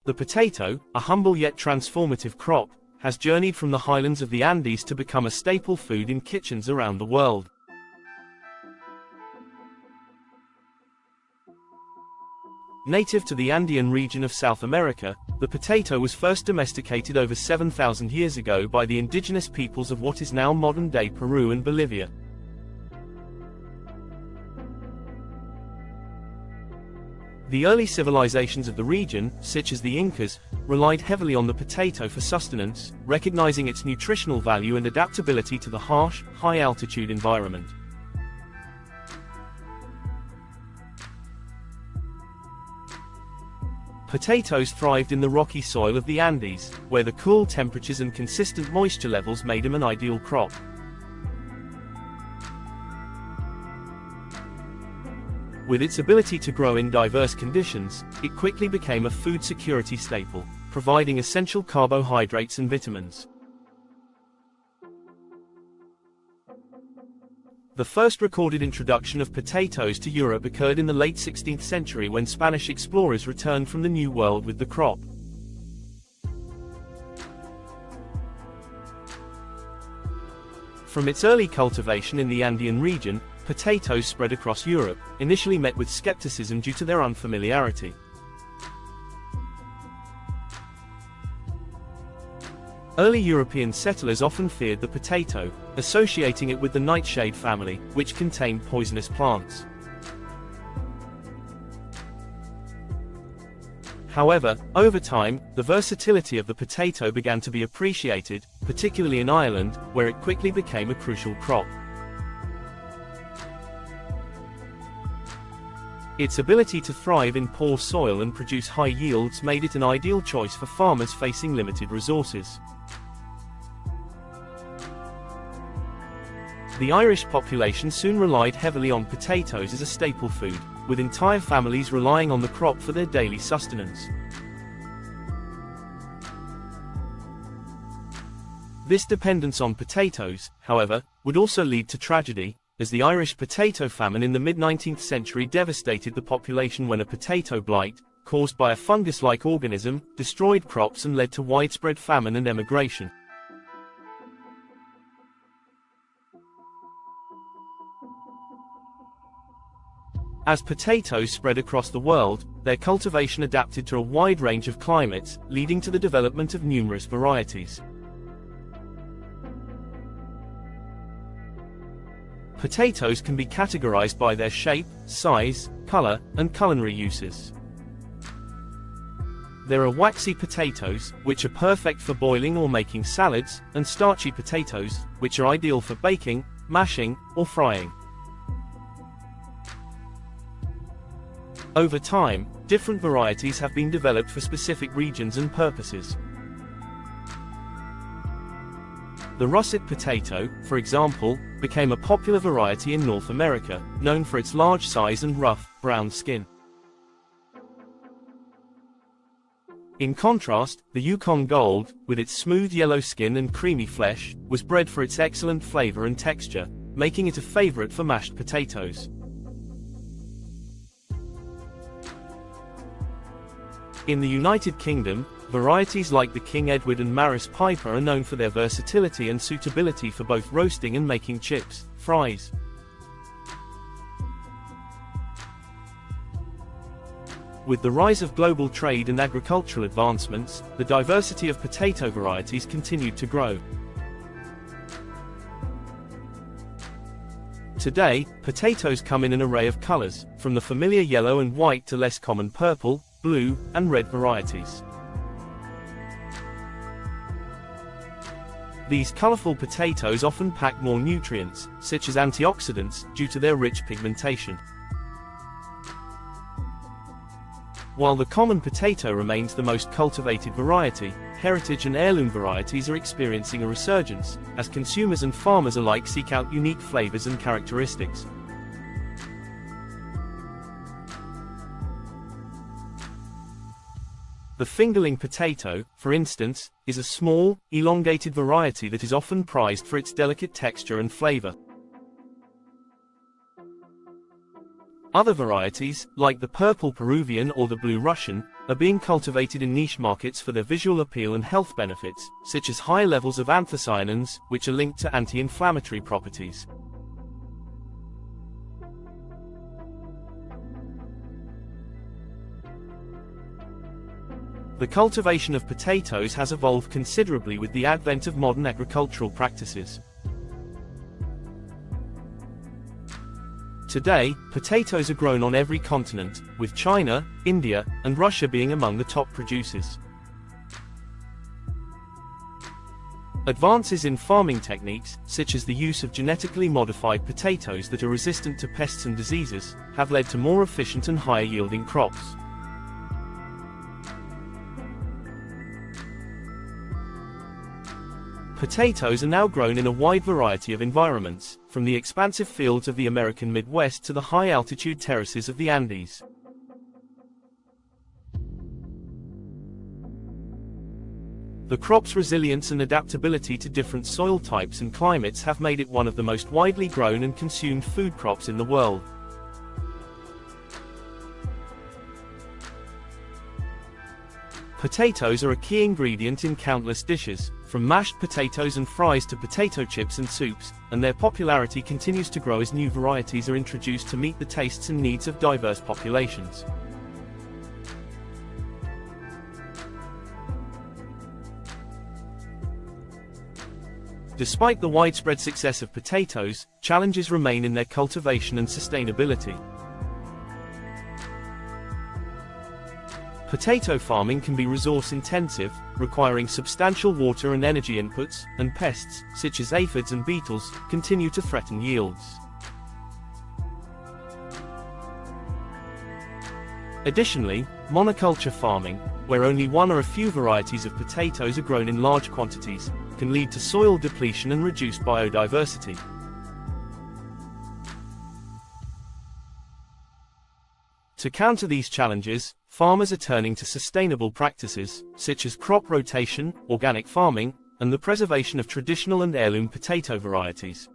The potato, a humble yet transformative crop, has journeyed from the highlands of the Andes to become a staple food in kitchens around the world. Native to the Andean region of South America, the potato was first domesticated over 7,000 years ago by the indigenous peoples of what is now modern-day Peru and Bolivia. The early civilizations of the region, such as the Incas, relied heavily on the potato for sustenance, recognizing its nutritional value and adaptability to the harsh, high-altitude environment. Potatoes thrived in the rocky soil of the Andes, where the cool temperatures and consistent moisture levels made them an ideal crop. With its ability to grow in diverse conditions, it quickly became a food security staple, providing essential carbohydrates and vitamins. The first recorded introduction of potatoes to Europe occurred in the late 16th century when Spanish explorers returned from the New World with the crop. From its early cultivation in the Andean region, potatoes spread across Europe, initially met with skepticism due to their unfamiliarity. Early European settlers often feared the potato, associating it with the nightshade family, which contained poisonous plants. However, over time, the versatility of the potato began to be appreciated, particularly in Ireland, where it quickly became a crucial crop. Its ability to thrive in poor soil and produce high yields made it an ideal choice for farmers facing limited resources. The Irish population soon relied heavily on potatoes as a staple food, with entire families relying on the crop for their daily sustenance. This dependence on potatoes, however, would also lead to tragedy, as the Irish potato famine in the mid-19th century devastated the population when a potato blight, caused by a fungus-like organism, destroyed crops and led to widespread famine and emigration. As potatoes spread across the world, their cultivation adapted to a wide range of climates, leading to the development of numerous varieties. Potatoes can be categorized by their shape, size, color, and culinary uses. There are waxy potatoes, which are perfect for boiling or making salads, and starchy potatoes, which are ideal for baking, mashing, or frying. Over time, different varieties have been developed for specific regions and purposes. The russet potato, for example, became a popular variety in North America, known for its large size and rough, brown skin. In contrast, the Yukon Gold, with its smooth yellow skin and creamy flesh, was bred for its excellent flavor and texture, making it a favorite for mashed potatoes. In the United Kingdom, varieties like the King Edward and Maris Piper are known for their versatility and suitability for both roasting and making chips, fries. With the rise of global trade and agricultural advancements, the diversity of potato varieties continued to grow. Today, potatoes come in an array of colors, from the familiar yellow and white to less common purple, blue, and red varieties. These colorful potatoes often pack more nutrients, such as antioxidants, due to their rich pigmentation. While the common potato remains the most cultivated variety, heritage and heirloom varieties are experiencing a resurgence, as consumers and farmers alike seek out unique flavors and characteristics. The fingerling potato, for instance, is a small, elongated variety that is often prized for its delicate texture and flavor. Other varieties, like the purple Peruvian or the blue Russian, are being cultivated in niche markets for their visual appeal and health benefits, such as high levels of anthocyanins, which are linked to anti-inflammatory properties. The cultivation of potatoes has evolved considerably with the advent of modern agricultural practices. Today, potatoes are grown on every continent, with China, India, and Russia being among the top producers. Advances in farming techniques, such as the use of genetically modified potatoes that are resistant to pests and diseases, have led to more efficient and higher-yielding crops. Potatoes are now grown in a wide variety of environments, from the expansive fields of the American Midwest to the high-altitude terraces of the Andes. The crop's resilience and adaptability to different soil types and climates have made it one of the most widely grown and consumed food crops in the world. Potatoes are a key ingredient in countless dishes, from mashed potatoes and fries to potato chips and soups, and their popularity continues to grow as new varieties are introduced to meet the tastes and needs of diverse populations. Despite the widespread success of potatoes, challenges remain in their cultivation and sustainability. Potato farming can be resource-intensive, requiring substantial water and energy inputs, and pests, such as aphids and beetles, continue to threaten yields. Additionally, monoculture farming, where only one or a few varieties of potatoes are grown in large quantities, can lead to soil depletion and reduced biodiversity. To counter these challenges, farmers are turning to sustainable practices, such as crop rotation, organic farming, and the preservation of traditional and heirloom potato varieties.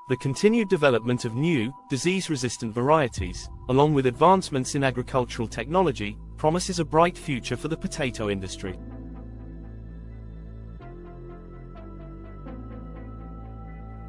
The continued development of new, disease-resistant varieties, along with advancements in agricultural technology, promises a bright future for the potato industry.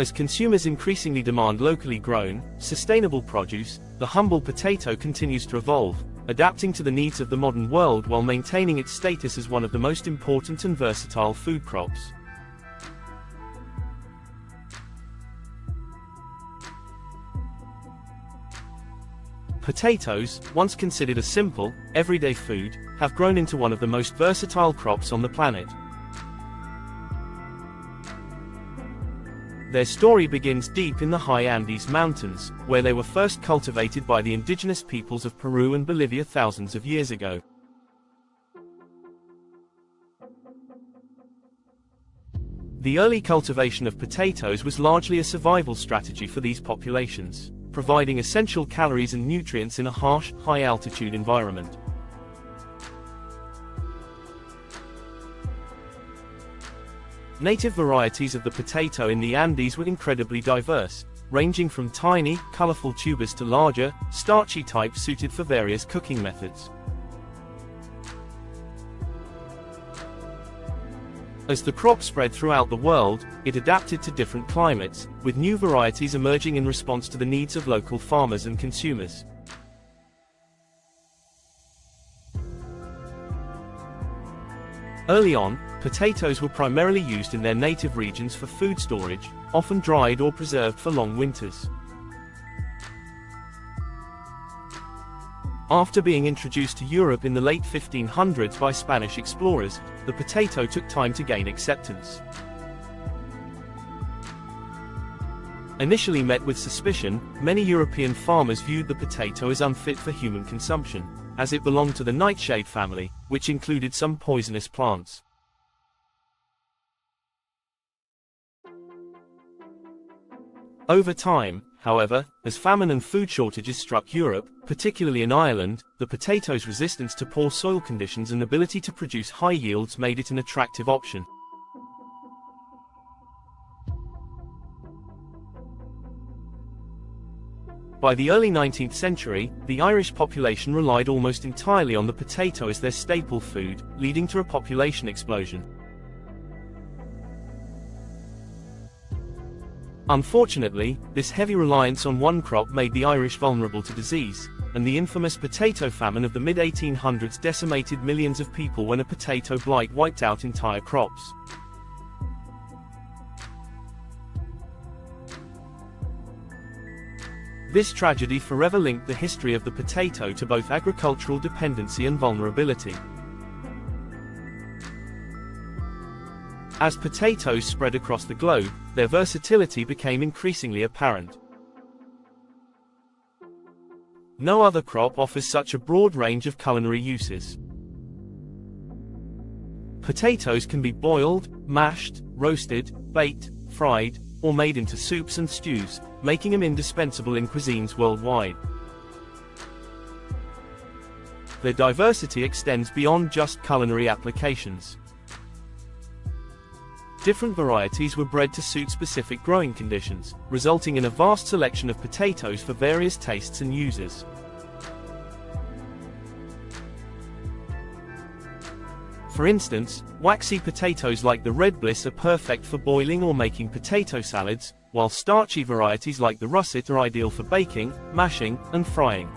As consumers increasingly demand locally grown, sustainable produce, the humble potato continues to evolve, adapting to the needs of the modern world while maintaining its status as one of the most important and versatile food crops. Potatoes, once considered a simple, everyday food, have grown into one of the most versatile crops on the planet. Their story begins deep in the high Andes Mountains, where they were first cultivated by the indigenous peoples of Peru and Bolivia thousands of years ago. The early cultivation of potatoes was largely a survival strategy for these populations, providing essential calories and nutrients in a harsh, high-altitude environment. Native varieties of the potato in the Andes were incredibly diverse, ranging from tiny, colorful tubers to larger, starchy types suited for various cooking methods. As the crop spread throughout the world, it adapted to different climates, with new varieties emerging in response to the needs of local farmers and consumers. Early on, potatoes were primarily used in their native regions for food storage, often dried or preserved for long winters. After being introduced to Europe in the late 1500s by Spanish explorers, the potato took time to gain acceptance. Initially met with suspicion, many European farmers viewed the potato as unfit for human consumption, as it belonged to the nightshade family, which included some poisonous plants. Over time, however, as famine and food shortages struck Europe, particularly in Ireland, the potato's resistance to poor soil conditions and ability to produce high yields made it an attractive option. By the early 19th century, the Irish population relied almost entirely on the potato as their staple food, leading to a population explosion. Unfortunately, this heavy reliance on one crop made the Irish vulnerable to disease, and the infamous potato famine of the mid-1800s decimated millions of people when a potato blight wiped out entire crops. This tragedy forever linked the history of the potato to both agricultural dependency and vulnerability. As potatoes spread across the globe, their versatility became increasingly apparent. No other crop offers such a broad range of culinary uses. Potatoes can be boiled, mashed, roasted, baked, fried, or made into soups and stews, making them indispensable in cuisines worldwide. Their diversity extends beyond just culinary applications. Different varieties were bred to suit specific growing conditions, resulting in a vast selection of potatoes for various tastes and uses. For instance, waxy potatoes like the red bliss are perfect for boiling or making potato salads, while starchy varieties like the russet are ideal for baking, mashing, and frying.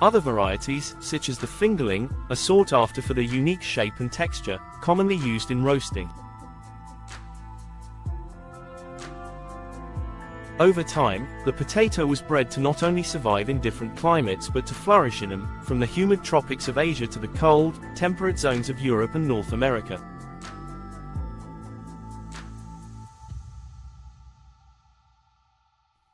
Other varieties, such as the fingerling, are sought after for their unique shape and texture, commonly used in roasting. Over time, the potato was bred to not only survive in different climates but to flourish in them, from the humid tropics of Asia to the cold, temperate zones of Europe and North America.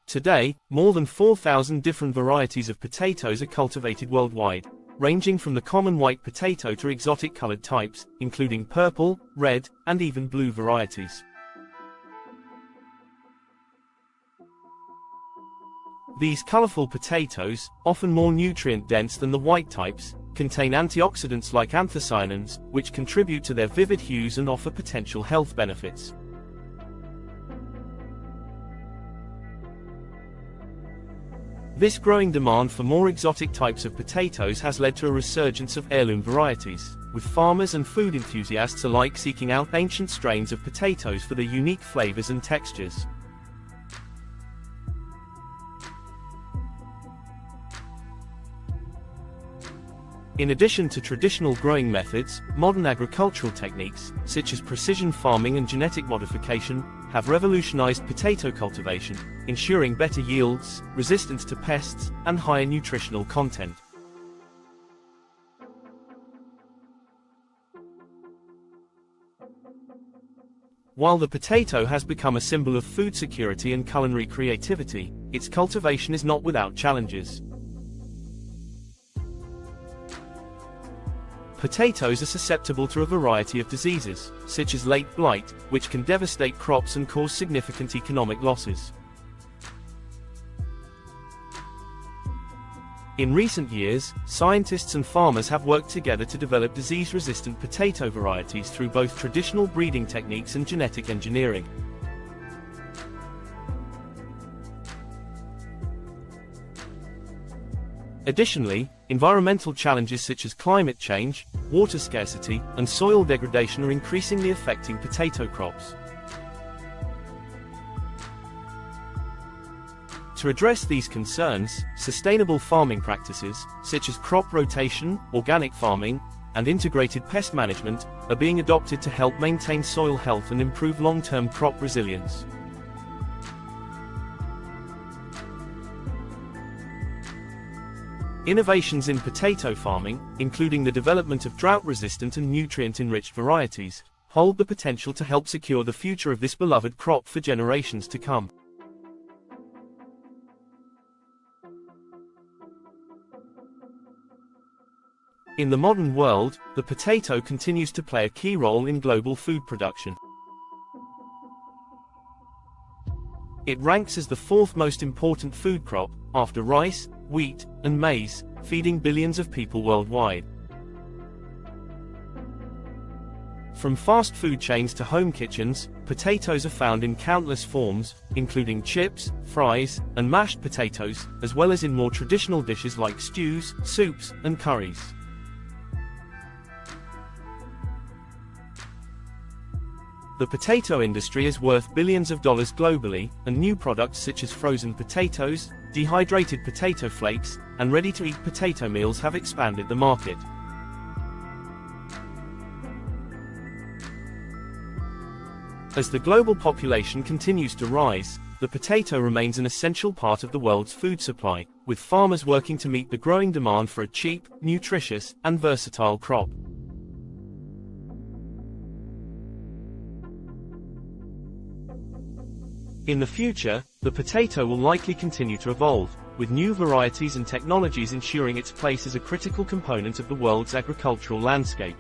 Today, more than 4,000 different varieties of potatoes are cultivated worldwide, ranging from the common white potato to exotic colored types, including purple, red, and even blue varieties. These colorful potatoes, often more nutrient-dense than the white types, contain antioxidants like anthocyanins, which contribute to their vivid hues and offer potential health benefits. This growing demand for more exotic types of potatoes has led to a resurgence of heirloom varieties, with farmers and food enthusiasts alike seeking out ancient strains of potatoes for their unique flavors and textures. In addition to traditional growing methods, modern agricultural techniques, such as precision farming and genetic modification, have revolutionized potato cultivation, ensuring better yields, resistance to pests, and higher nutritional content. While the potato has become a symbol of food security and culinary creativity, its cultivation is not without challenges. Potatoes are susceptible to a variety of diseases, such as late blight, which can devastate crops and cause significant economic losses. In recent years, scientists and farmers have worked together to develop disease-resistant potato varieties through both traditional breeding techniques and genetic engineering. Additionally, environmental challenges such as climate change, water scarcity, and soil degradation are increasingly affecting potato crops. To address these concerns, sustainable farming practices, such as crop rotation, organic farming, and integrated pest management, are being adopted to help maintain soil health and improve long-term crop resilience. Innovations in potato farming, including the development of drought-resistant and nutrient-enriched varieties, hold the potential to help secure the future of this beloved crop for generations to come. In the modern world, the potato continues to play a key role in global food production. It ranks as the fourth most important food crop, after rice, wheat, and maize, feeding billions of people worldwide. From fast food chains to home kitchens, potatoes are found in countless forms, including chips, fries, and mashed potatoes, as well as in more traditional dishes like stews, soups, and curries. The potato industry is worth billions of dollars globally, and new products such as frozen potatoes, dehydrated potato flakes, and ready-to-eat potato meals have expanded the market. As the global population continues to rise, the potato remains an essential part of the world's food supply, with farmers working to meet the growing demand for a cheap, nutritious, and versatile crop. In the future, the potato will likely continue to evolve, with new varieties and technologies ensuring its place as a critical component of the world's agricultural landscape.